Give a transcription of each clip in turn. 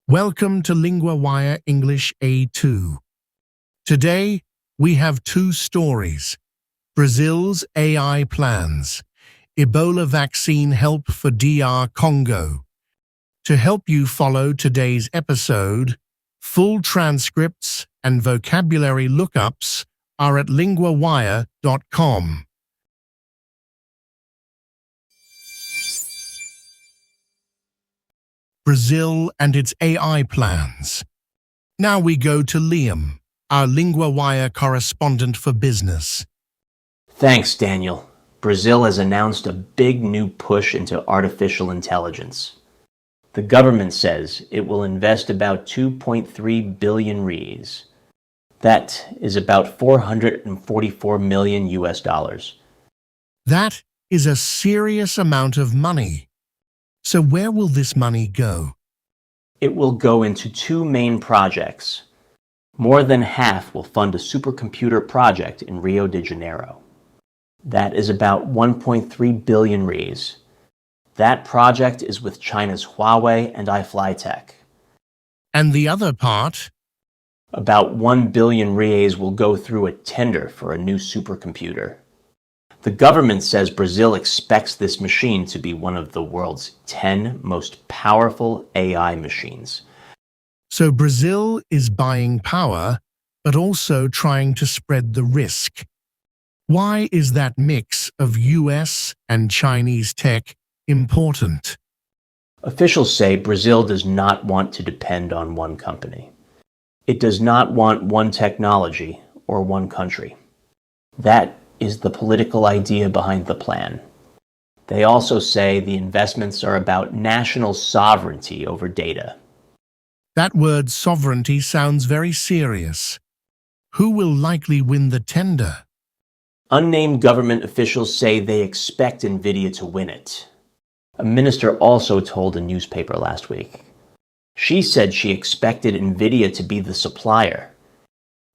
Welcome to LinguaWire English A2. Today, we have two stories: Brazil's AI plans, Ebola vaccine help for DR Congo. To help you follow today's episode, full transcripts and vocabulary lookups are at LinguaWire.com. Brazil and its AI plans. Now we go to Liam, our LinguaWire correspondent for business. Thanks, Daniel. Brazil has announced a big new push into artificial intelligence. The government says it will invest about 2.3 billion reais. That is about 444 million US dollars. That is a serious amount of money. So where will this money go? It will go into two main projects. More than half will fund a supercomputer project in Rio de Janeiro. That is about 1.3 billion reais. That project is with China's Huawei and iFlyTech. And the other part? About 1 billion reais will go through a tender for a new supercomputer. The government says Brazil expects this machine to be one of the world's 10 most powerful AI machines. So Brazil is buying power, but also trying to spread the risk. Why is that mix of US and Chinese tech important? Officials say Brazil does not want to depend on one company. It does not want one technology or one country. That is the political idea behind the plan. They also say the investments are about national sovereignty over data. That word sovereignty sounds very serious. Who will likely win the tender? Unnamed government officials say they expect NVIDIA to win it. A minister also told a newspaper last week. She said she expected NVIDIA to be the supplier.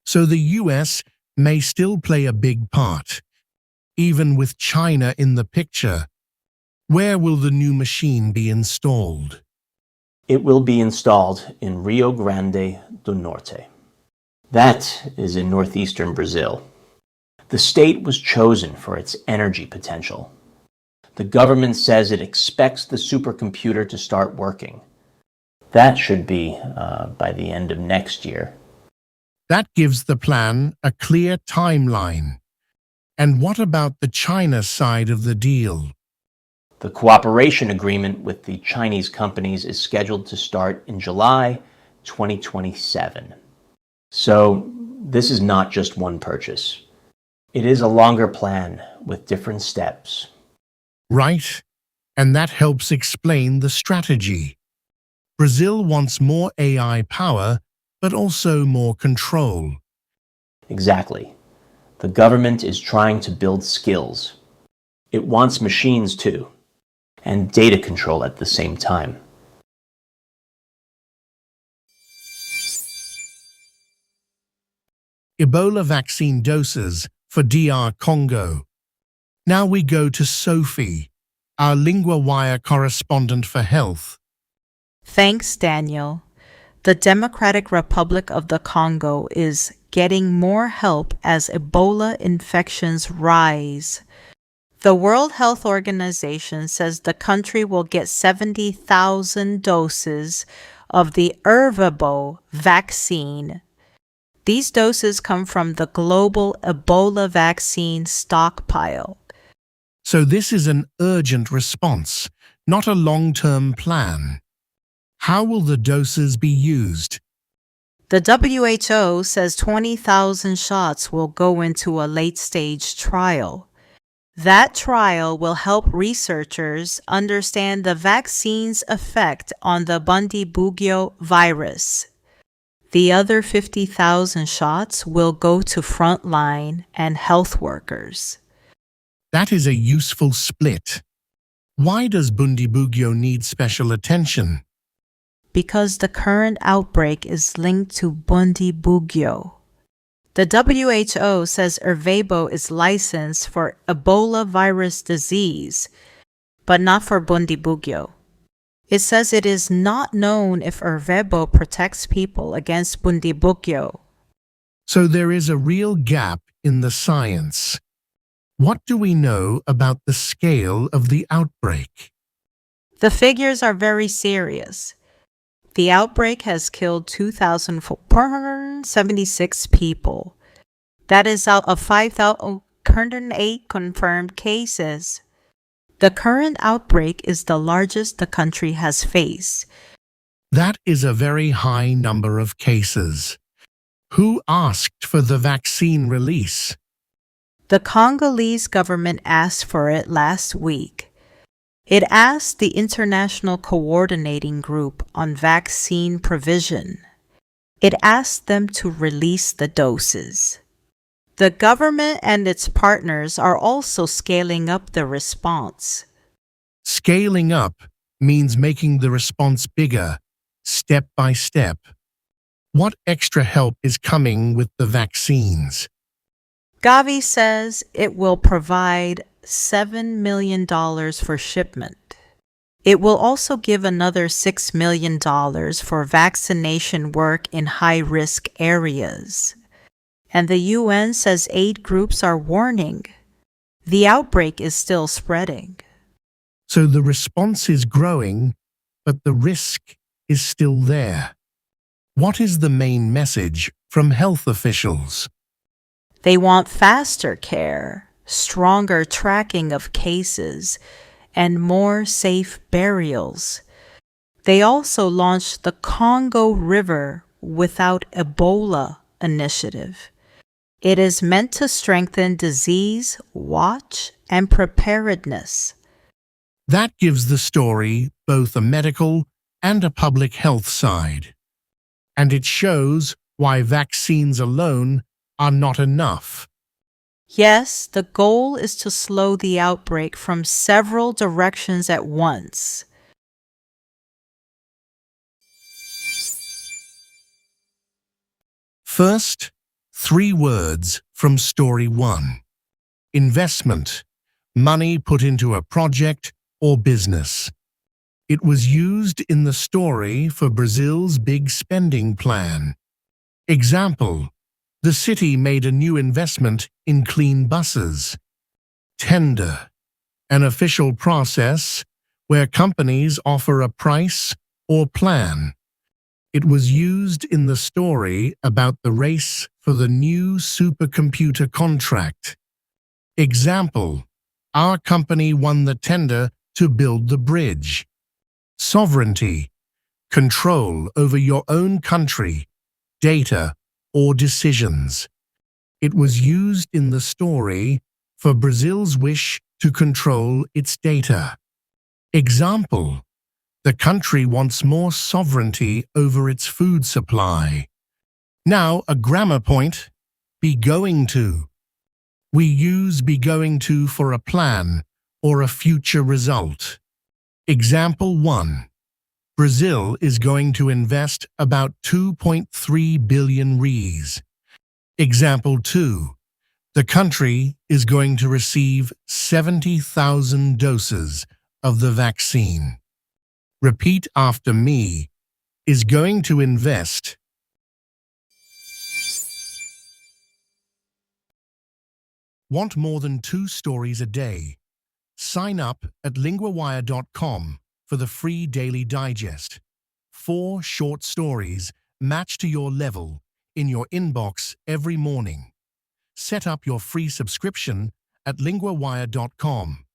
So the US may still play a big part, even with China in the picture. Where will the new machine be installed? It will be installed in Rio Grande do Norte. That is in northeastern Brazil. The state was chosen for its energy potential. The government says it expects the supercomputer to start working. That should be by the end of next year. That gives the plan a clear timeline. And what about the China side of the deal? The cooperation agreement with the Chinese companies is scheduled to start in July 2027. So this is not just one purchase. It is a longer plan with different steps. Right, and that helps explain the strategy. Brazil wants more AI power, but also more control. Exactly. The government is trying to build skills. It wants machines too, and data control at the same time. Ebola vaccine doses for DR Congo. Now we go to Sophie, our LinguaWire correspondent for health. Thanks, Daniel. The Democratic Republic of the Congo is getting more help as Ebola infections rise. The World Health Organization says the country will get 70,000 doses of the Ervebo vaccine. These doses come from the global Ebola vaccine stockpile. So this is an urgent response, not a long-term plan. How will the doses be used? The WHO says 20,000 shots will go into a late-stage trial. That trial will help researchers understand the vaccine's effect on the Bundibugyo virus. The other 50,000 shots will go to frontline and health workers. That is a useful split. Why does Bundibugyo need special attention? Because the current outbreak is linked to Bundibugyo. The WHO says Ervebo is licensed for Ebola virus disease, but not for Bundibugyo. It says it is not known if Ervebo protects people against Bundibugyo. So there is a real gap in the science. What do we know about the scale of the outbreak? The figures are very serious. The outbreak has killed 2,476 people. That is out of 5,008 confirmed cases. The current outbreak is the largest the country has faced. That is a very high number of cases. Who asked for the vaccine release? The Congolese government asked for it last week. It asked the International Coordinating Group on Vaccine Provision. It asked them to release the doses. The government and its partners are also scaling up the response. Scaling up means making the response bigger, step by step. What extra help is coming with the vaccines? Gavi says it will provide $7 million for shipment. It will also give another $6 million for vaccination work in high-risk areas. And the UN says aid groups are warning. The outbreak is still spreading. So the response is growing, but the risk is still there. What is the main message from health officials? They want faster care, stronger tracking of cases, and more safe burials. They also launched the Congo River Without Ebola initiative. It is meant to strengthen disease watch and preparedness. That gives the story both a medical and a public health side. And it shows why vaccines alone are not enough. Yes, the goal is to slow the outbreak from several directions at once. First, 3 words from Story 1. Investment, money put into a project or business. It was used in the story for Brazil's big spending plan. Example, the city made a new investment in clean buses. Tender, an official process where companies offer a price or plan. It was used in the story about the race for the new supercomputer contract. Example, our company won the tender to build the bridge. Sovereignty, control over your own country, data, or decisions. It was used in the story for Brazil's wish to control its data. Example, the country wants more sovereignty over its food supply. Now, a grammar point, be going to. We use be going to for a plan or a future result. Example 1. Brazil is going to invest about 2.3 billion Reais. Example 2. The country is going to receive 70,000 doses of the vaccine. Repeat after me. Is going to invest. Want more than 2 stories a day? Sign up at LinguaWire.com for the free daily digest. 4 short stories matched to your level in your inbox every morning. Set up your free subscription at LinguaWire.com.